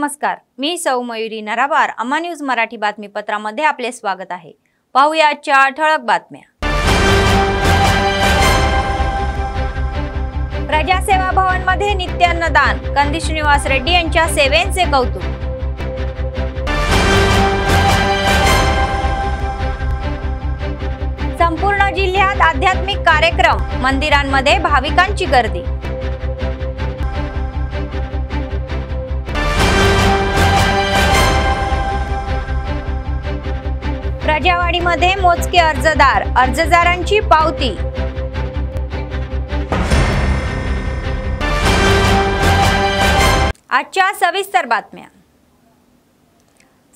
नमस्कार, मी सौ मयुरी नरावार. अम्मा न्यूज मराठी बातमीपत्रामध्ये आपले स्वागत आहे. पाहूया आजच्या ठळक बातम्या. प्रजासेवा भवन मध्ये नित्य अन्नदान, कंदी श्रीनिवास रेड्डी यांच्या सेवेचे कौतुक. संपूर्ण जिल्ह्यात आध्यात्मिक कार्यक्रम, मंदिरांमध्ये भाविकांची गर्दी. प्रजावाडीमध्ये मोजके अर्जदारांची पावती. आजच्या सविस्तर बातम्या.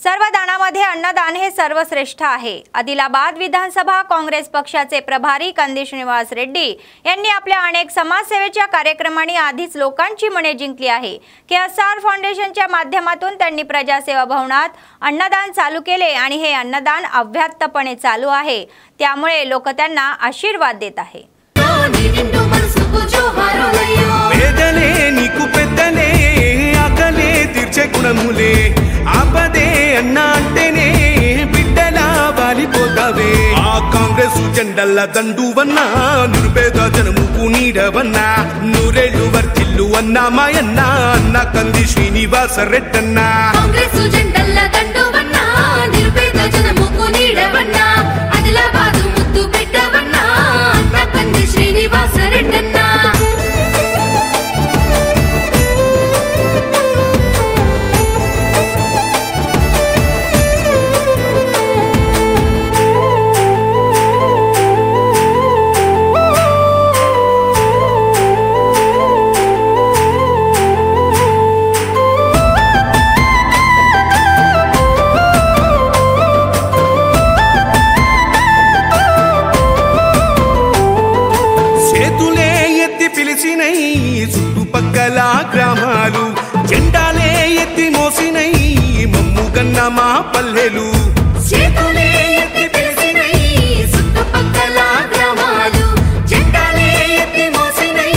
सर्व दानामध्ये अन्नदान हे सर्वश्रेष्ठ आहे. आदिलाबाद विधानसभा काँग्रेस पक्षाचे प्रभारी कंदी श्रीनिवास रेड्डी यांनी आपल्या अनेक समाजसेवेच्या कार्यक्रमांनी आधीच लोकांची मने जिंकली आहे. KSR फाउंडेशनच्या माध्यमातून त्यांनी प्रजासेवा भवनात अन्नदान चालू केले आणि हे अन्नदान अव्याहतपणे चालू आहे. त्यामुळे लोक त्यांना आशीर्वाद देत आहे. కాంగ్రెస్ జెండల దండువన్నా నిర్భేద జనముకు నీడవన్నా నూరేళ్లు వర్తిల్లు అన్నా మాయన్నా అన్న కంది శ్రీనివాస రెడ్డన్నా. కాంగ్రెస్ జెండల దండువన్నా నిర్భేద జనముకు నీడవన్నా ఆదిలాబాదు ముద్దు బిడ్డవన్నా అన్న కంది శ్రీనివాస రెడ్డన్నా. చుట్టుపక్కల గ్రామాలు జెండాలే ఎత్తి మోసినై మమ్ము కన్న మా పల్లెలు. చేతులే ఎత్తి పిలిచినై చుట్టుపక్కల గ్రామాలు జెండాలే ఎత్తి మోసినై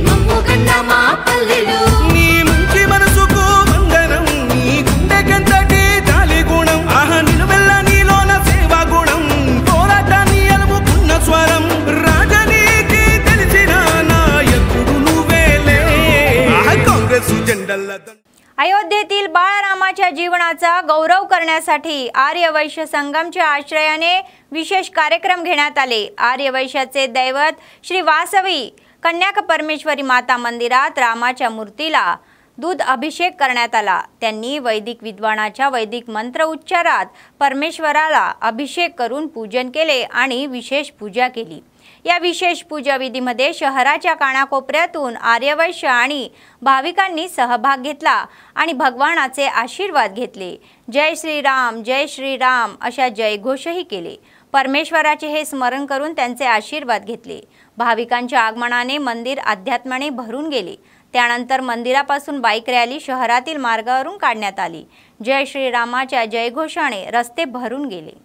మమ్ము కన్న మా పల్లెలు. నీ మంచి మనసుకు వందనం, నీ గుండెకెంతటి జాలి గుణం, ఆహా నిలువెల్ల నీలోన సేవా గుణం, పోరాటాన్ని అలుముకున్న స్వరం, రాజనీతి తెలిసిన నాయకుడు నువ్వేలే కాంగ్రెస్ జెండల. अयोध्येतील बाळरामाच्या जीवनाचा गौरव करण्यासाठी आर्यवैश्य संगमच्या आश्रयाने विशेष कार्यक्रम घेण्यात आले. आर्यवैश्याचे दैवत श्री वासवी कन्याक परमेश्वरी माता मंदिरात रामाच्या मूर्तीला दूध अभिषेक करण्यात आला. त्यांनी वैदिक विद्वानाच्या वैदिक मंत्र उच्चारात परमेश्वराला अभिषेक करून पूजन केले आणि विशेष पूजा केली. या विशेष पूजा विधीमध्ये शहराच्या कानाकोपऱ्यातून आर्यवैश्य आणि भाविकांनी सहभाग घेतला आणि भगवानाचे आशीर्वाद घेतले. जय श्रीराम अशा जयघोषही केले. परमेश्वराचे हे स्मरण करून त्यांचे आशीर्वाद घेतले. भाविकांच्या आगमनाने मंदिर अध्यात्माने भरून गेले. त्यानंतर मंदिरापासून बाईक रॅली शहरातील मार्गावरून काढण्यात आली. जय श्रीरामाच्या जयघोषाने रस्ते भरून गेले.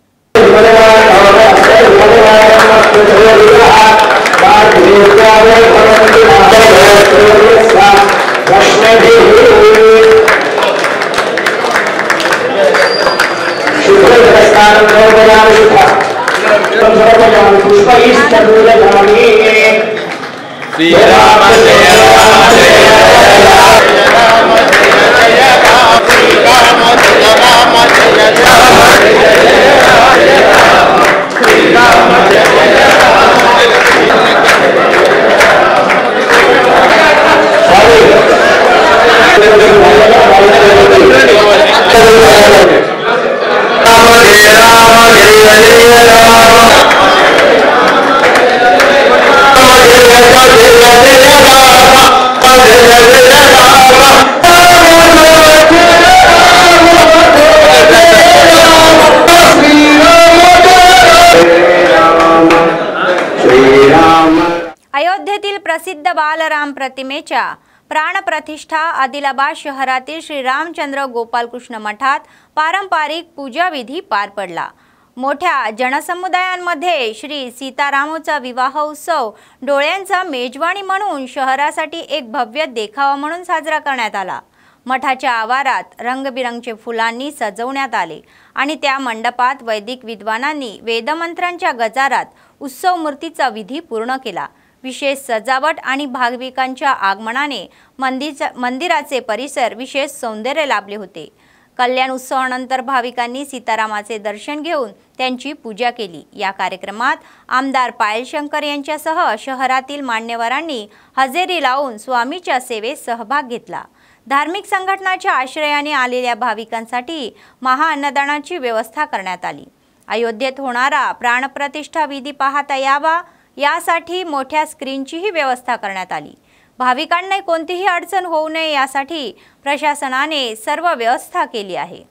अयोध्येतील प्रसिद्ध बालराम प्रतिमेच्या प्राणप्रतिष्ठा आदिलाबाद शहरातील श्री रामचंद्र गोपालकृष्ण मठात पारंपरिक पूजाविधी पार पडला. मोठ्या जनसमुदायांमध्ये श्री सीतारामोचा विवाह उत्सव डोळ्यांचा मेजवानी म्हणून शहरासाठी एक भव्य देखावा म्हणून साजरा करण्यात आला. मठाच्या आवारात रंगबिरंगीच्या फुलांनी सजवण्यात आले आणि त्या मंडपात वैदिक विद्वानांनी वेदमंत्रांच्या गजारात उत्सव मूर्तीचा विधी पूर्ण केला। विशेष सजावट आणि भाविकांच्या आगमनाने मंदिराचे परिसर विशेष सौंदर्य लाभले होते। कल्याण उत्सवानंतर भाविकांनी सीतारामाचे दर्शन घेऊन त्यांची पूजा केली। या कार्यक्रमात आमदार पायल शंकर यांच्यासह शहरातील मान्यवरांनी हजेरी लावून स्वामीच्या सेवेत सहभाग घेतला। धार्मिक संघटनांच्या आश्रयाने आलेल्या भाविकांसाठी महाअन्नदानाची व्यवस्था करण्यात आली। अयोध्येत होणारा प्राणप्रतिष्ठा विधी पाहता यावा यासाठी मोठ्या स्क्रीनचीही व्यवस्था करण्यात आली। भाविकांना कोणतीही अडचण होऊ नये यासाठी प्रशासनाने सर्व व्यवस्था केली आहे।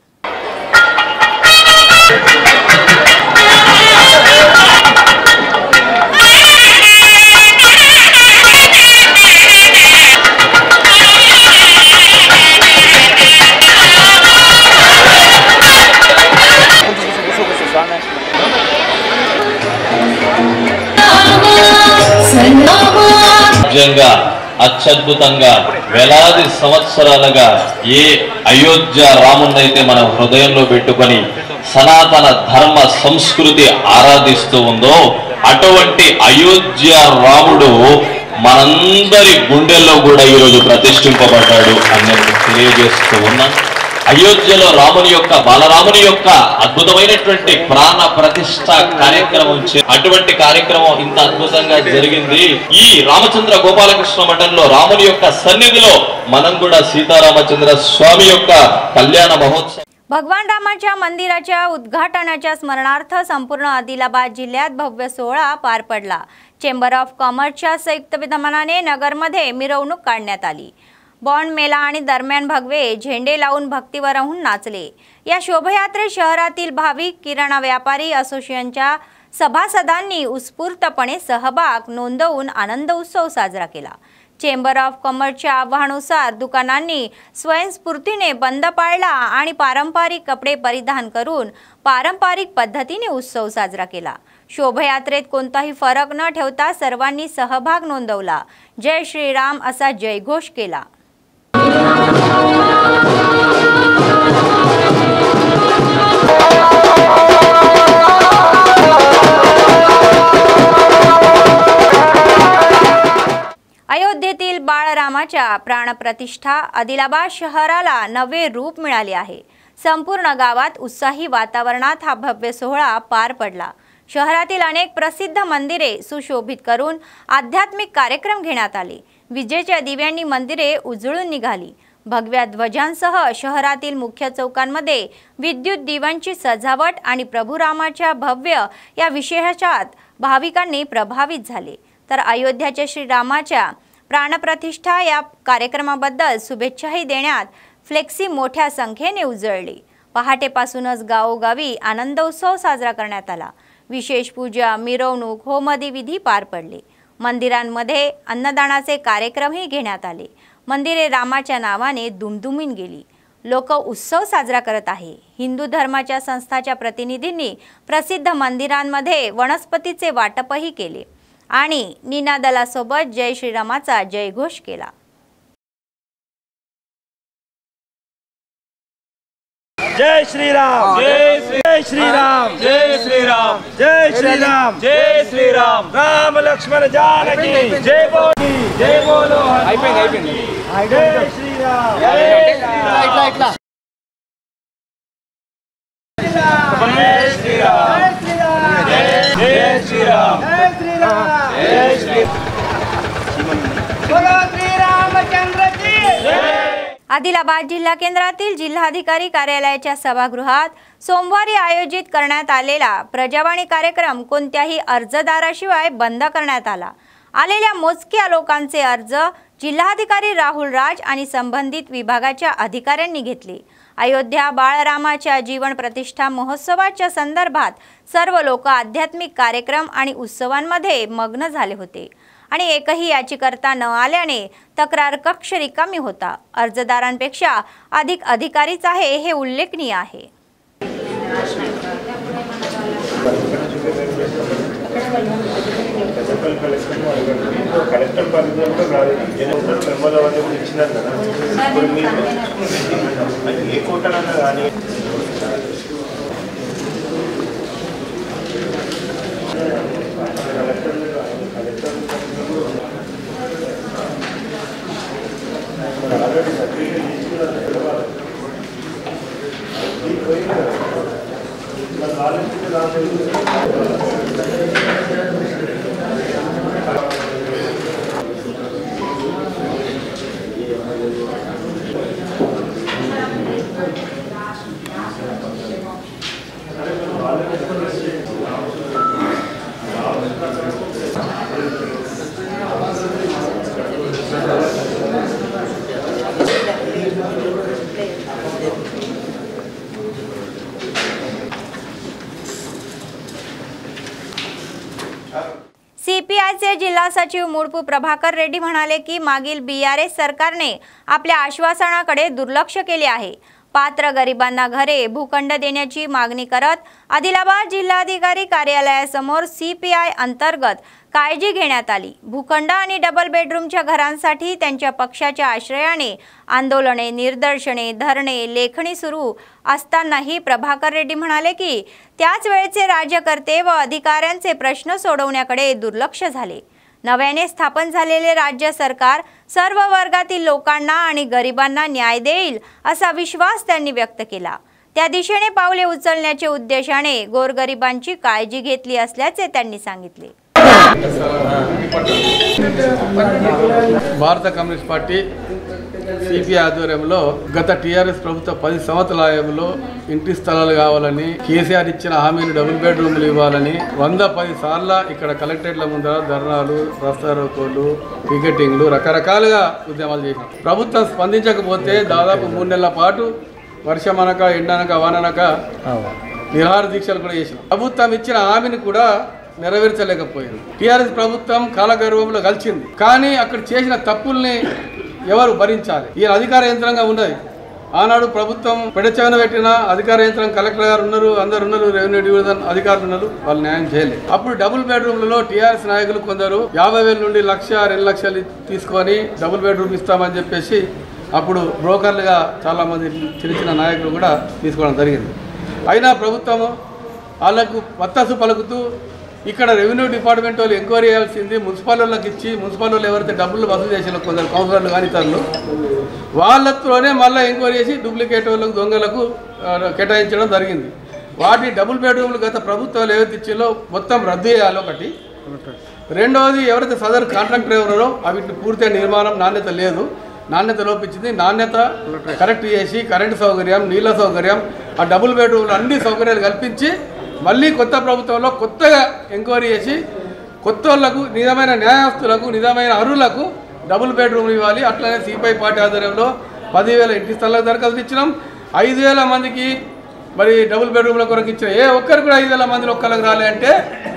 అత్యద్భుతంగా వేలాది సంవత్సరాలుగా ఏ అయోధ్య రామున్నైతే మన హృదయంలో పెట్టుకొని సనాతన ధర్మ సంస్కృతి ఆరాధిస్తూ ఉందో అటువంటి అయోధ్య రాముడు మనందరి గుండెల్లో కూడా ఈ రోజు ప్రతిష్ఠింపబడ్డాడు అని తెలియజేస్తూ ఉన్నాను। అయోధ్యలో రాముని యొక్క బాలరాముని యొక్క అద్భుతమైనటువంటి ప్రాణ ప్రతిష్ఠ కార్యక్రమం అటువంటి కార్యక్రమం ఇంత అద్భుతంగా జరిగింది। ఈ రామచంద్ర గోపాలకృష్ణ మఠంలో రాముని యొక్క సన్నిధిలో మనం కూడా సీతారామచంద్ర స్వామి యొక్క కళ్యాణ మహోత్సవం भगवान रामाच्या मंदिराच्या उद्घाटनाच्या स्मरणार्थ संपूर्ण आदिलाबाद जिल्ह्यात भव्य सोहळा पार पडला। चेंबर ऑफ कॉमर्सच्या संयुक्त विद्यमानाने नगरमध्ये मिरवणूक काढण्यात आली। बॉन्ड मेला आणि दरम्यान भगवे झेंडे लावून भक्तीवर राहून नाचले। या शोभायात्रेत शहरातील भाविक, किराणा व्यापारी असोसिएशनच्या सभासदांनी उत्स्फूर्तपणे सहभाग नोंदवून आनंद उत्सव साजरा केला। चेंबर ऑफ कॉमर्सच्या आवाहनानुसार दुकानांनी स्वयंस्फूर्तीने बंद पाळला आणि पारंपरिक कपडे परिधान करून पारंपरिक पद्धतीने उत्सव साजरा केला। शोभायात्रेत कोणताही फरक न ठेवता सर्वांनी सहभाग नोंदवला। जय श्रीराम असा जयघोष केला। अयोध्येतील बाळरामाच्या प्राणप्रतिष्ठा आदिलाबाद शहराला नवे रूप मिळाले आहे। संपूर्ण गावात उत्साही वातावरणात हा भव्य सोहळा पार पडला। शहरातील अनेक प्रसिद्ध मंदिरे सुशोभित करून आध्यात्मिक कार्यक्रम घेण्यात आले। विजेच्या दिव्यांनी मंदिरे उजळून निघाली। भगव्या ध्वजांसह शहरातील मुख्य चौकांमध्ये विद्युत दिव्यांची सजावट आणि प्रभू रामाच्या भव्य या विशेषात भाविकांनी प्रभावित झाले। तर अयोध्याच्या श्रीरामाच्या प्राणप्रतिष्ठा या कार्यक्रमाबद्दल शुभेच्छाही देण्यात फ्लेक्सी मोठ्या संख्येने उजळली। पहाटेपासूनच गावोगावी आनंद उत्सव साजरा करण्यात आला। विशेष पूजा, मिरवणूक, होमादी विधी पार पडले। मंदिरांमध्ये अन्नदानाचे कार्यक्रमही घेण्यात आले। मंदिरे रामाच्या नावाने दुमदुमीन गेली। लोक उत्सव साजरा करत आहे। हिंदू धर्माच्या संस्थांच्या प्रतिनिधींनी प्रसिद्ध मंदिरांमध्ये वनस्पतीचे वाटपही केले आणि निनादालासोबत जय श्रीरामाचा जयघोष केला। जय श्रीराम, जय श्रीराम, जय श्रीराम, जय श्रीराम, जय श्रीराम, राम लक्ष्मण जानकी जय बोलो, जय बोलो। जय श्रीराम, जय श्रीराम, जय श्रीराम, जय श्रीराम, जय श्रीराम, जय श्रीराम, बोलो श्री रामचंद्र की जय। आदिलाबाद जिल्हा केंद्रातील जिल्हाधिकारी कार्यालयाच्या सभागृहात सोमवारी आयोजित करण्यात आलेला प्रजावाणी कार्यक्रम कोणत्याही अर्जदाराशिवाय बंद करण्यात आला। आलेल्या मोजक्या लोकांचे अर्ज जिल्हाधिकारी राहुल राज आणि संबंधित विभागाच्या अधिकाऱ्यांनी घेतले। अयोध्या बाळरामाच्या जीवन प्रतिष्ठा महोत्सवाच्या संदर्भात सर्व लोक आध्यात्मिक कार्यक्रम आणि उत्सवांमध्ये मग्न झाले होते आणि एकही याचिकर्ता न आल्याने तक्रार कक्ष रिकामी होता। अर्जदारांपेक्षा अधिक अधिकारीच आहे हे उल्लेखनीय आहे। कलेक्टर పరిధిలో కూడా కాదు మెంబర్ల వద్ద కూడా ఇచ్చినారు కదా. ఇప్పుడు మీరు ఏ కోటలన్నా కానీ सीपीआयचे जिल्हा सचिव मुळपू प्रभाकर रेड्डी म्हणाले की मागील बीआरएस सरकारने आपल्या आश्वासनाकडे दुर्लक्ष केले आहे। पात्र गरिबांना घरे भूखंड देण्याची मागणी करत आदिलाबाद जिल्हाधिकारी कार्यालयासमोर सीपीआय अंतर्गत काळजी घेण्यात आली। भूखंड आणि डबल बेडरूमच्या घरांसाठी त्यांच्या पक्षाच्या आश्रयाने आंदोलने, निदर्शने, धरणे, लेखणी सुरू असतानाही प्रभाकर रेड्डी म्हणाले की त्याच वेळचे राज्यकर्ते व अधिकाऱ्यांचे प्रश्न सोडवण्याकडे दुर्लक्ष झाले। नव्याने स्थापन झालेले राज्य सरकार सर्व वर्गातील लोकांना आणि गरिबांना न्याय देईल असा विश्वास त्यांनी व्यक्त केला। त्या दिशेने पावले उचलण्याच्या उद्देशाने गोरगरिबांची काळजी घेतली असल्याचे त्यांनी सांगितले। భారత కమ్యూనిస్ట్ పార్టీ సిపిఐ ఆధ్వర్యంలో గత టీఆర్ఎస్ ప్రభుత్వ 10 సంవత్సరాలలో ఇంటి స్థలాలు కావాలని కేసీఆర్ ఇచ్చిన హామీలు డబుల్ బెడ్రూమ్లు ఇవ్వాలని 110 సార్లు ఇక్కడ కలెక్టరేట్ల ముందర ధర్నాలు, రాస్తారోకోలు, పికెటింగ్లు రకరకాలుగా ఉద్యమాలు చేశాం। ప్రభుత్వం స్పందించకపోతే దాదాపు 3 నెలల పాటు వర్షమనక ఎండనక వాననక నిరాహార దీక్షలు కూడా చేశాం। ప్రభుత్వం ఇచ్చిన హామీని కూడా నెరవేర్చలేకపోయింది। టీఆర్ఎస్ ప్రభుత్వం కాలగర్వంలో కలిసింది, కానీ అక్కడ చేసిన తప్పుల్ని ఎవరు భరించాలి? ఈ అధికార యంత్రాంగం ఉన్నది। ఆనాడు ప్రభుత్వం పెడచెవిన పెట్టిన అధికార యంత్రం కలెక్టర్ గారు ఉన్నారు, అందరు ఉన్నారు, రెవెన్యూ డివిజన్ అధికారులు ఉన్నారు, వాళ్ళు న్యాయం చేయలేదు। అప్పుడు డబుల్ బెడ్రూమ్లలో టీఆర్ఎస్ నాయకులు కొందరు 50,000 నుండి 1,00,000, 2 లక్షలు తీసుకొని డబుల్ బెడ్రూమ్ ఇస్తామని చెప్పేసి అప్పుడు బ్రోకర్లుగా చాలామంది చిన్న చిన్న నాయకులు కూడా తీసుకోవడం జరిగింది। అయినా ప్రభుత్వము వాళ్ళకు వత్తాసు పలుకుతూ ఇక్కడ రెవెన్యూ డిపార్ట్మెంట్ వాళ్ళు ఎంక్వైరీ చేయాల్సింది మున్సిపల్ వాళ్ళకి ఇచ్చి, మున్సిపల్ వాళ్ళు ఎవరైతే డబ్బులు వసూలు చేసిన కొందరు కౌన్సిలర్లు కానీ ఇతరులు వాళ్ళతోనే మళ్ళీ ఎంక్వైరీ చేసి డూప్లికేట్ వాళ్ళకు, దొంగలకు కేటాయించడం జరిగింది। వాటి డబుల్ బెడ్రూమ్లు గత ప్రభుత్వాలు ఏవైతే ఇచ్చిందో మొత్తం రద్దు చేయాలి ఒకటి। రెండవది, ఎవరైతే సదరు కాంట్రాక్టర్ ఎవరో వీటిని పూర్తిగా నిర్మాణం నాణ్యత లేదు, నాణ్యత లోపించింది, నాణ్యత కరెక్ట్ చేసి కరెంటు సౌకర్యం, నీళ్ళ సౌకర్యం, ఆ డబుల్ బెడ్రూమ్లు అన్ని సౌకర్యాలు కల్పించి మళ్ళీ కొత్త ప్రభుత్వంలో కొత్తగా ఎంక్వైరీ చేసి కొత్త వాళ్ళకు, నిజమైన న్యాయస్తులకు, నిజమైన అర్హులకు డబుల్ బెడ్రూమ్లు ఇవ్వాలి। అట్లనే సిపిఐ పార్టీ ఆధ్వర్యంలో 10,000 ఇంటి స్థలాలకు దరఖాస్తు ఇచ్చినాం। 5,000 మందికి మరి డబుల్ బెడ్రూమ్ల కొరకు ఇచ్చిన ఏ ఒక్కరు కూడా 5,000 మందిలో ఒక్కరికి రాలే అంటే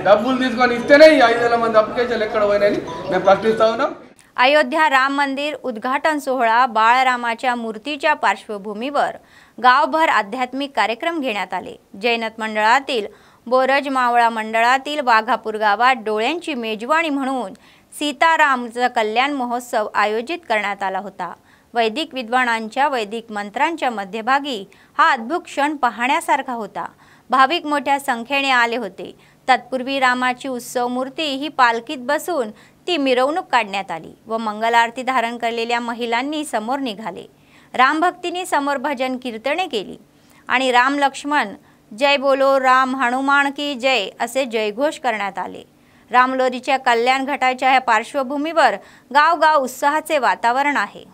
డబ్బులు తీసుకొని ఇస్తేనే ఈ 5,000 మంది అప్లికేషన్లు ఎక్కడ పోయినాయని మేము ప్రశ్నిస్తా ఉన్నాం। अयोध्या राम मंदिर उद्घाटन सोहळा बाळरामाच्या मूर्तीच्या पार्श्वभूमीवर गावभर आध्यात्मिक कार्यक्रम घेण्यात आले। जैनत मंडळातील बोरज मावळा मंडळातील वाघापूर गावात डोळ्यांची मेजवानी म्हणून सीतारामचा कल्याण महोत्सव आयोजित करण्यात आला होता। वैदिक विद्वानांच्या वैदिक मंत्रांच्या मध्यभागी हा अद्भुत क्षण पाहण्यासारखा होता। भाविक मोठ्या संख्येने आले होते। तत्पूर्वी रामाची उत्सव मूर्ती ही पालखीत बसून ती मिरवणूक काढण्यात आली व मंगल आरती धारण करलेल्या महिलांनी समोर निघाले। रामभक्तींनी समोर भजन कीर्तने केली आणि राम लक्ष्मण जय बोलो राम हनुमान की जय असे जयघोष करण्यात आले। रामलोरीच्या कल्याण घाटाच्या या पार्श्वभूमीवर गावगाव उत्साहाचे वातावरण आहे।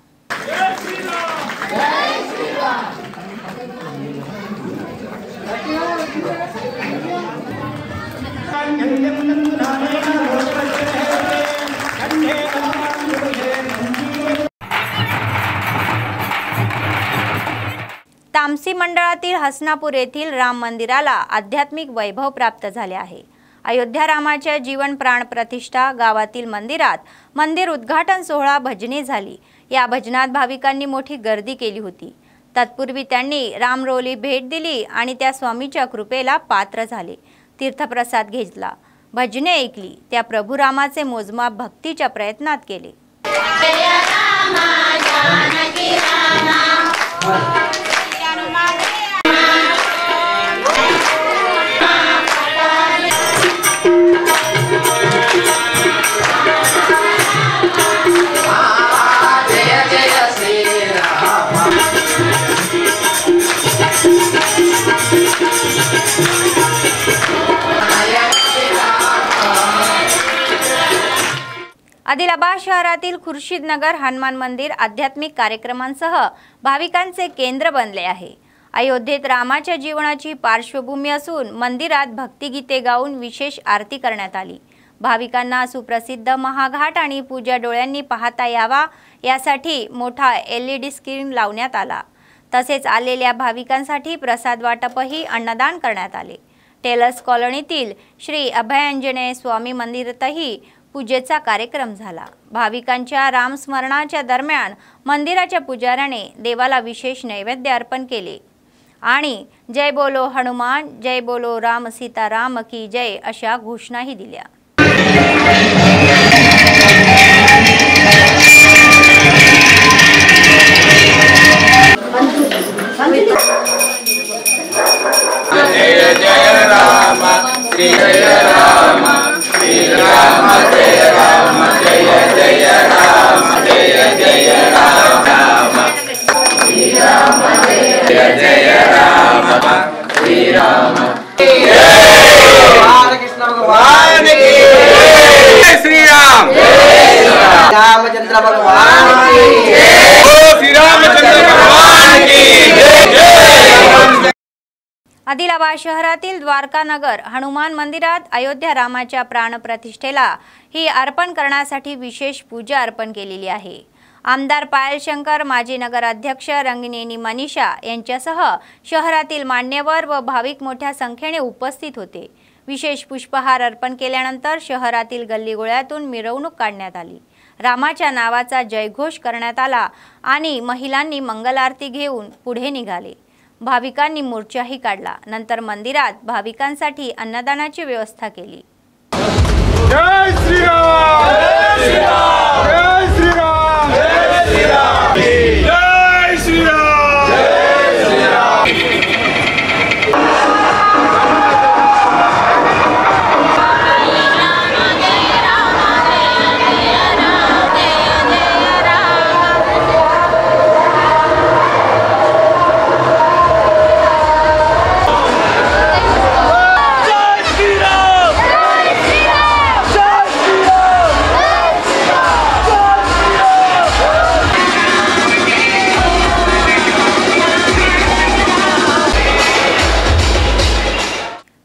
तामसी मंडळातील हसनापूर येथील राम मंदिराला आध्यात्मिक वैभव प्राप्त झाले आहे। अयोध्या रामाच्या जीवन प्राण प्रतिष्ठा गावातील मंदिरात मंदिर उद्घाटन सोहळा भजने झाली। या भजनात भाविकांनी मोठी गर्दी केली होती। तत्पूर्वी त्यांनी रामरोली भेट दिली आणि त्या स्वामीच्या कृपेला पात्र झाले, तीर्थप्रसाद घेतला। भजने ऐकली, त्या प्रभू रामाचे मोजमाप भक्तीच्या प्रयत्नात केले. आदिलाबाद शहरातील खुर्शीदनगर हनुमान मंदिर आध्यात्मिक कार्यक्रमांसह भाविकांचे केंद्र बनले आहे. अयोध्येत रामाच्या जीवनाची पार्श्वभूमी असून मंदिरात भक्तिगीते गाऊन विशेष आरती करण्यात आली. भाविकांना सुप्रसिद्ध महाघाट आणि पूजा डोळ्यांनी पाहता यावा यासाठी मोठा LED स्क्रीन लावण्यात आला. तसेच आलेल्या भाविकांसाठी प्रसाद वाटपही अन्नदान करण्यात आले. टेलर्स कॉलनीतील श्री अभयांजनेय स्वामी मंदिरातही पूजेचा कार्यक्रम झाला. भाविकांच्या रामस्मरणाच्या दरम्यान मंदिराच्या पुजाऱ्याने देवाला विशेष नैवेद्य अर्पण केले आणि जय बोलो हनुमान, जय बोलो राम सीता राम की जय अशा घोषणाही दिल्या. जय जय राम श्री जय राम श्री राम जय राम जय जय राम जय जय राम श्री राम जय जय राम श्री राम कृष्ण भगवान की जय श्री राम रामचंद्र भगवान की जय श्री रामचंद्र भगवान की जय. आदिलाबाद शहरातील द्वारकानगर हनुमान मंदिरात अयोध्या रामाच्या प्राणप्रतिष्ठेला ही अर्पण करण्यासाठी विशेष पूजा अर्पण केलेली आहे. आमदार पायल शंकर, माजी नगराध्यक्ष रंगनेनी मनीषा यांच्यासह शहरातील मान्यवर व भाविक मोठ्या संख्येने उपस्थित होते. विशेष पुष्पहार अर्पण केल्यानंतर शहरातील गल्लीगोळ्यातून मिरवणूक काढण्यात आली. रामाच्या नावाचा जयघोष करण्यात आला आणि महिलांनी मंगलारती घेऊन पुढे निघाले. भाविकांनी मोर्चाही काढला. नंतर मंदिरात भाविकांसाठी अन्नदानाची व्यवस्था केली. जय श्रीराम जय श्रीराम जय श्रीराम जय श्रीराम जय श्रीराम जय श्रीराम.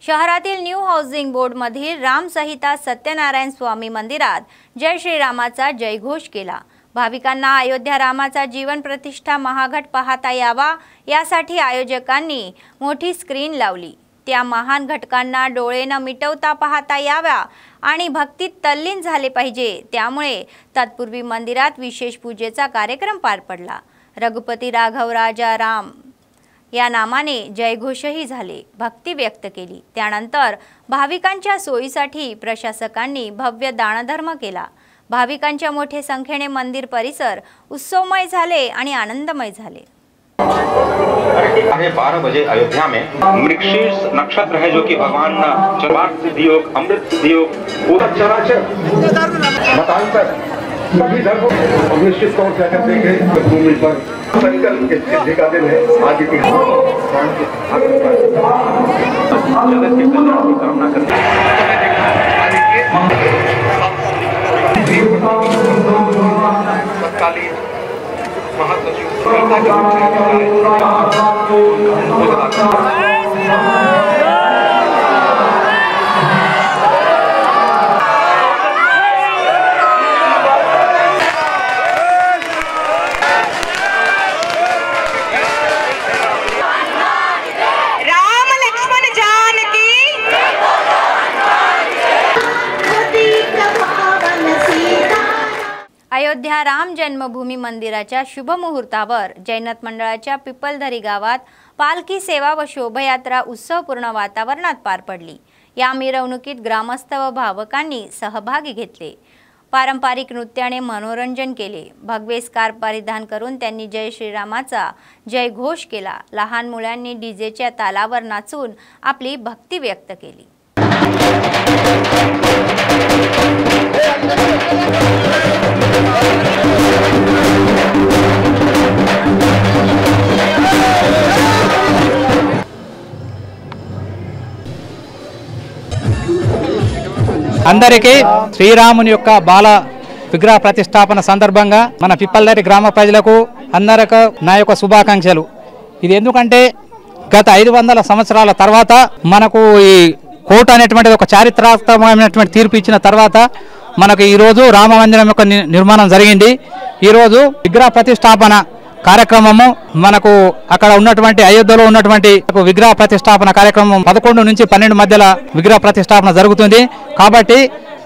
शहरातील न्यू हाऊसिंग बोर्ड मधील रामसहिता सत्यनारायण स्वामी मंदिरात जय श्रीरामाचा जयघोष केला. भाविकांना अयोध्या रामाचा जीवन प्रतिष्ठा महाघट पाहता यावा यासाठी आयोजकांनी मोठी स्क्रीन लावली. त्या महान घटकांना डोळे न मिटवता पाहता याव्या आणि भक्तीत तल्लीन झाले पाहिजे, त्यामुळे तत्पूर्वी मंदिरात विशेष पूजेचा कार्यक्रम पार पडला. रघुपती राघव राजा राम या नामाने जयघोषही झाले, भक्ती व्यक्त केली. त्यानंतर भाविकांच्या सोयीसाठी प्रशासकांनी भव्य दानधर्म केला. भाविकांच्या मोठ्या संख्येने मंदिर परिसर उत्सवमय झाले आणि आनंदमय झाले. 12:30 बजे अयोध्या में मृगशीर्ष नक्षत्र है जो कि भगवान चरवाक सिद्धि योग, अमृत सिद्धि योग, पूरा चराचर मतांतर सभी धर्मों निश्चित तौर से अगर देखें भूमि पर संकल्प के सिद्धि का दिन है. आज इतिहास जगत के कल्याण की कामना करते तत्कालीन महासचिव अयोध्या राम जन्मभूमी मंदिराच्या शुभ मुहूर्तावर जैनत मंडळाच्या पिपलधरी गावात पालखी सेवा व शोभायात्रा उत्सवपूर्ण वातावरणात पार पडली. या मिरवणुकीत ग्रामस्थ व भावकांनी सहभागी घेतले। पारंपरिक नृत्याने मनोरंजन केले। भगवे स्कार्फ परिधान करून त्यांनी जय श्रीरामाचा जय घोष केला। लहान मुलांनी डीजेच्या तालावर नाचून आपली भक्ती व्यक्त केली। అందరికీ శ్రీరాముని యొక్క బాల విగ్రహ ప్రతిష్టాపన సందర్భంగా మన పిప్పల్దరి గ్రామ ప్రజలకు అందరికీ నా యొక్క శుభాకాంక్షలు। ఇది ఎందుకంటే గత 500 సంవత్సరాల తర్వాత మనకు ఈ కోట అనేటువంటిది ఒక చారిత్రాత్మకమైనటువంటి తీర్పు ఇచ్చిన తర్వాత మనకు ఈరోజు రామ మందిరం యొక్క నిర్మాణం జరిగింది। ఈరోజు విగ్రహ ప్రతిష్టాపన కార్యక్రమము మనకు అక్కడ ఉన్నటువంటి అయోధ్యలో ఉన్నటువంటి విగ్రహ ప్రతిష్టాపన కార్యక్రమం 11 నుంచి 12 మధ్యలో విగ్రహ ప్రతిష్టాపన జరుగుతుంది। కాబట్టి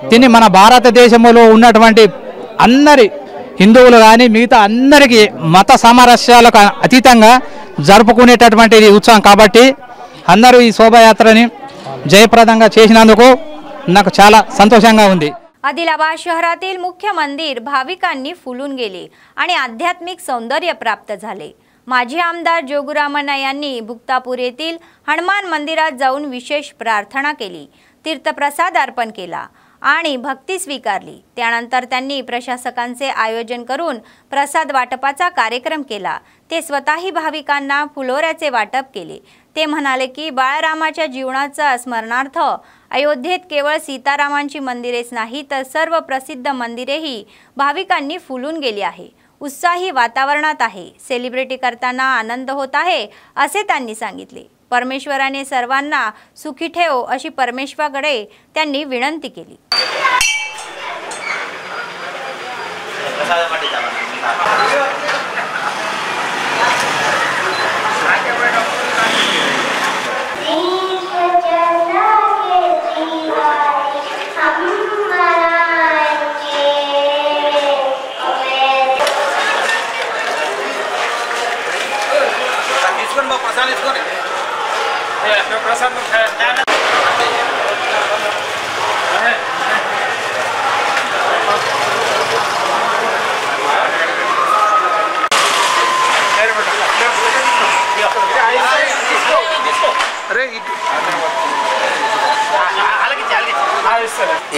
దీన్ని మన భారతదేశంలో ఉన్నటువంటి అందరి హిందువులు కానీ మిగతా అందరికీ మత సామరస్యాలకు అతీతంగా జరుపుకునేటటువంటి ఉత్సవం కాబట్టి అందరూ ఈ शोभायात्राని जयप्रदंगा చేసినందుకు నాకు చాలా సంతోషంగా ఉంది। आदिलाबाद शहरातील मुख्य मंदिर भाविकांनी फुलून गेले आणि आध्यात्मिक सौंदर्य प्राप्त झाले। माजी आमदार जोगुरामण्णा यांनी भुक्तापूर येथील हनुमान मंदिरात जाऊन विशेष प्रार्थना केली, तीर्थप्रसाद अर्पण केला आणि भक्ती स्वीकारली। त्यानंतर त्यांनी प्रशासकांचे आयोजन करून प्रसाद वाटपाचा कार्यक्रम केला। ते स्वतःही भाविकांना फुलोऱ्याचे वाटप केले। ते म्हणाले की बाळरामाच्या जीवनाचा स्मरणार्थ अयोध्येत केवळ सीतारामांची मंदिरेच नाही तर सर्व प्रसिद्ध मंदिरेही भाविकांनी फुलून गेली आहे। उत्साही वातावरणात आहे, सेलिब्रिटी करताना आनंद होत आहे असे त्यांनी सांगितले। परमेश्वराने सर्वांना सुखी ठेवो अशी परमेश्वराकडे त्यांनी विनंती केली।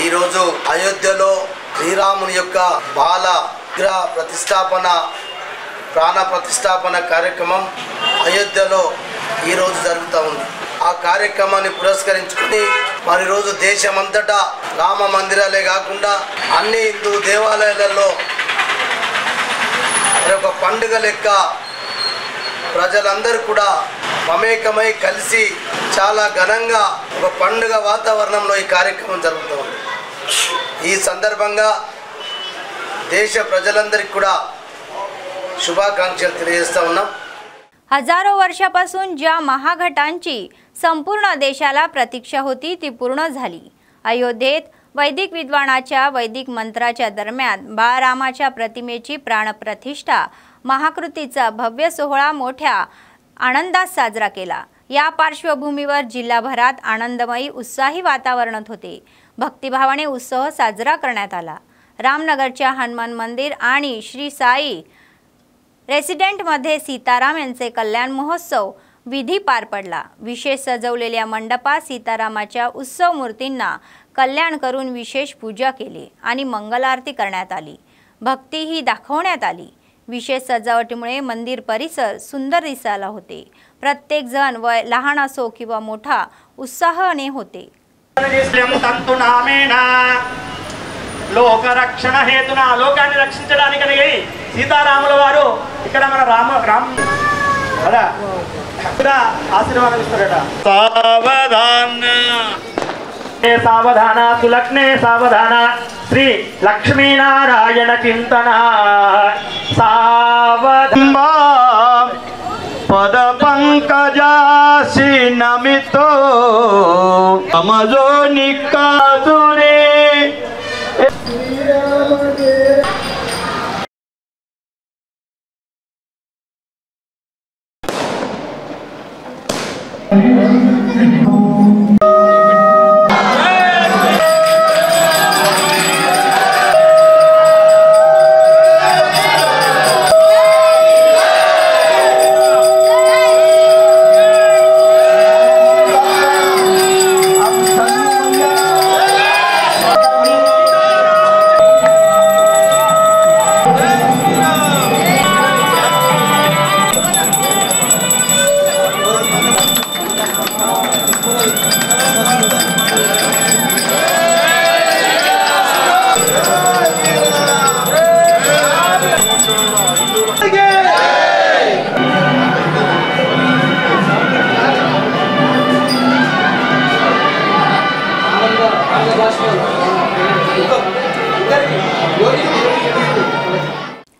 ఈ రోజు అయోధ్యలో శ్రీరాముని యొక్క బాల విగ్రహ ప్రతిష్టాపన ప్రాణ ప్రతిష్టాపన కార్యక్రమం అయోధ్యలో ఈ రోజు జరుగుతూ ఉంది। ఆ కార్యక్రమాన్ని పురస్కరించుకొని మరి రోజు దేశమంతటా రామ మందిరాలే కాకుండా అన్ని హిందూ దేవాలయాలలో ఒక పండుగ లెక్క ప్రజలందరూ కూడా మమేకమై కలిసి చాలా ఘనంగా ఒక పండుగ వాతావరణంలో ఈ కార్యక్రమం జరుగుతుంది। ఈ సందర్భంగా దేశ ప్రజలందరికీ కూడా शुभाकांक्षలు తెలియజేస్తా ఉన్నాం। हजारो वर्षापासून ज्या महाघटांची संपूर्ण देशाला प्रतीक्षा होती ती पूर्ण झाली। अयोध्येत वैदिक विद्वानाच्या वैदिक मंत्राच्या दरम्यान बाळरामाच्या प्रतिमेची प्राणप्रतिष्ठा महाकृतीचा भव्य सोहळा मोठ्या आनंदात साजरा केला। या पार्श्वभूमीवर जिल्हाभरात आनंदमयी उत्साही वातावरण होते। भक्तिभावाने उत्सव साजरा करण्यात आला। रामनगरच्या हनुमान मंदिर आणि श्री साई रेसिडेंट मध्ये सीताराम यांचे कल्याण महोत्सव विधी पार पडला। विशेष सजवलेल्या मंडपात सीतारामाच्या उत्सव मूर्तींना कल्याण करून विशेष पूजा केली आणि मंगल आरती करण्यात आली। भक्ती ही दाखवण्यात आली। विशेष सजावटीमुळे मंदिर परिसर सुंदर दिसायला होते। प्रत्येक जण वय लहान असो किंवा मोठा उत्साहाने होते। లోకరక్షణ హేతున లోకాన్ని రక్షించడానికని సీతారాముల వారు ఇక్కడ మన రామ కదా ఇక్కడ ఆశీర్వాదం ఇస్తారట। సావధాన సులగ్నే సావధాన శ్రీ లక్ష్మీనారాయణ చింతన సావధాన పద పంకజాసి నమితో అమజో నికాదురే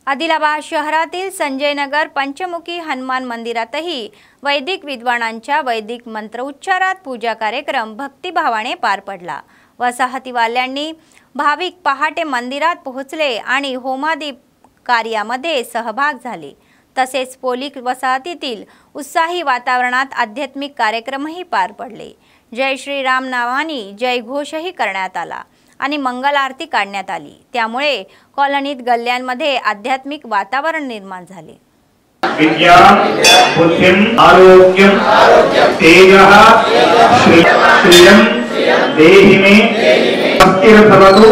आदिलाबाद शहरातील संजयनगर पंचमुखी हनुमान मंदिरातही वैदिक विद्वानांच्या वैदिक मंत्रोच्चारात पूजा कार्यक्रम भक्तिभावाने पार पडला। वसाहतीवाल्यांनी भाविक पहाटे मंदिरात पोहोचले आणि होमादी कार्यामध्ये सहभाग झाले। तसेच पोलिक वसाहतीतील उत्साही वातावरणात आध्यात्मिक कार्यक्रमही पार पडले। जय श्रीराम नावानी जय घोषही करण्यात आला आणि मंगल आरती काढण्यात आली। त्यामुळे कॉलनीत गल्ल्यांमध्ये आध्यात्मिक वातावरण निर्माण झाले। विद्या बुद्धिं आरोग्यं तेजः श्रियं देहि मे स्थिरभवतु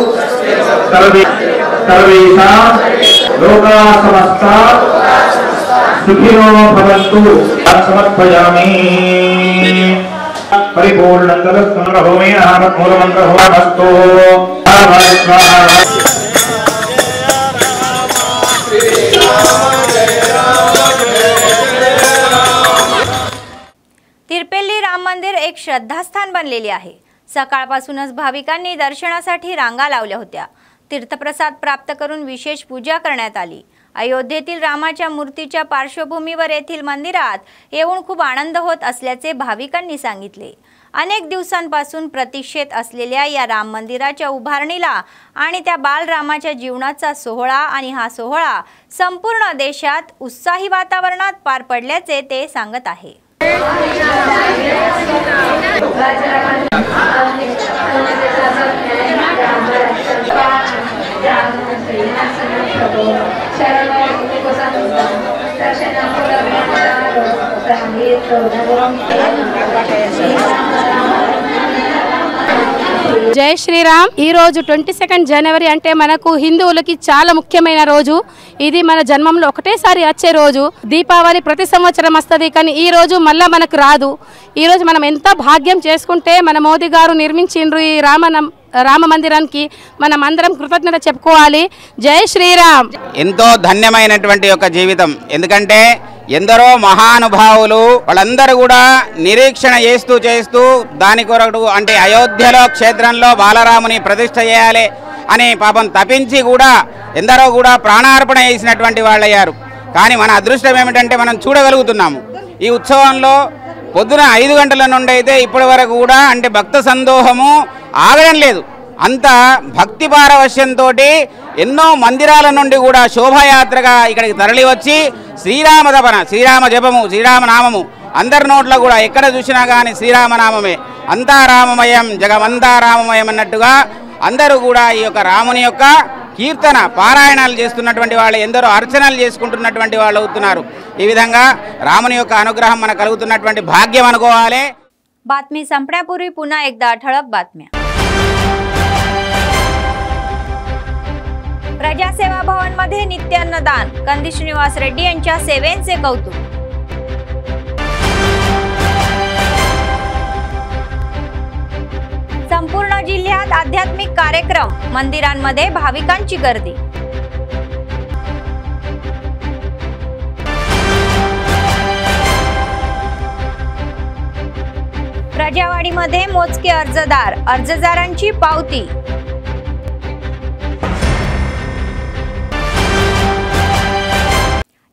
सर्वेषां लोकाः समस्ताः सुखिनो भवन्तु समर्पयामि। परिपूर्णतरस्मरणहोमेन मूलमन्त्रहोमस्तु तिरपेल्ली राम मंदिर एक श्रद्धास्थान बनलेले आहे। सकाळपासूनच भाविकांनी दर्शनासाठी रांगा लावल्या होत्या। तीर्थप्रसाद प्राप्त करून विशेष पूजा करण्यात आली। अयोध्येतील रामाच्या मूर्तीच्या पार्श्वभूमीवर येथील मंदिरात येऊन खूप आनंद होत असल्याचे भाविकांनी सांगितले। अनेक दिवसांपासून प्रतीक्षेत असलेल्या या राम मंदिराच्या उभारणीला आणि त्या बालरामाच्या जीवनाचा सोहळा आणि हा सोहळा संपूर्ण देशात उत्साही वातावरणात पार पडल्याचे ते सांगत आहे। జై శ్రీరామ్। ఈ రోజు 22 జనవరి అంటే మనకు హిందువులకి చాలా ముఖ్యమైన రోజు। ఇది మన జన్మంలో ఒకటేసారి వచ్చే రోజు। దీపావళి ప్రతి సంవత్సరం వస్తది, కానీ ఈ రోజు మళ్ళా మనకు రాదు। ఈ రోజు మనం ఎంత భాగ్యం చేసుకుంటే మన మోదీ గారు నిర్మించిండ్రు ఈ రామ మందిరానికి మనం అందరం కృతజ్ఞత చెప్పుకోవాలి। జై శ్రీరామ్। ఎంతో ధన్యమైనటువంటి ఒక జీవితం, ఎందుకంటే ఎందరో మహానుభావులు వాళ్ళందరూ కూడా నిరీక్షణ చేస్తూ దాని కొరకు అంటే అయోధ్యలో క్షేత్రంలో బాలరాముని ప్రతిష్ఠ చేయాలి అని పాపం తపించి కూడా ఎందరో కూడా ప్రాణార్పణ చేసినటువంటి వాళ్ళయ్యారు। కానీ మన అదృష్టం ఏమిటంటే మనం చూడగలుగుతున్నాము। ఈ ఉత్సవంలో పొద్దున 5 గంటల నుండి అయితే ఇప్పటి వరకు కూడా అంటే భక్త సందోహము ఆగడం లేదు। అంత భక్తి పారవశ్యంతో ఎన్నో మందిరాల నుండి కూడా శోభాయాత్రగా ఇక్కడికి తరలి వచ్చి శ్రీరామ తపన, శ్రీరామ జపము, శ్రీరామ నామము అందరి నోట్లో కూడా ఎక్కడ చూసినా కానీ శ్రీరామనామమే। అంతా రామమయం జగమంతా రామమయం అన్నట్టుగా అందరూ కూడా ఈ యొక్క రాముని యొక్క కీర్తన పారాయణాలు చేస్తున్నటువంటి వాళ్ళు, ఎందరో అర్చనలు చేసుకుంటున్నటువంటి వాళ్ళు అవుతున్నారు। ఈ విధంగా రాముని యొక్క అనుగ్రహం మనకు కలుగుతున్నటువంటి భాగ్యం అనుకోవాలి। बातमी संपण्यापूर्वी पुन्हा एकदा ठळक बातम्या। प्रजासेवा भवन मध्ये नित्य अन्नदान, कंदी श्रीनिवास रेड्डी यांच्या सेवेंचे कौतुक। संपूर्ण जिल्ह्यात आध्यात्मिक कार्यक्रम, मंदिरांमध्ये भाविकांची गर्दी। प्रजावाडीमध्ये मोजके अर्जदारांची पावती।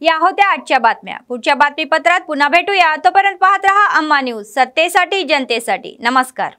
या होत्या आजच्या बातम्या। पुढच्या बातमीपत्रात पुन्हा भेटूया। तोपर्यंत पाहत रहा अम्मा न्यूज, सत्तेसाठी जनतेसाठी। नमस्कार।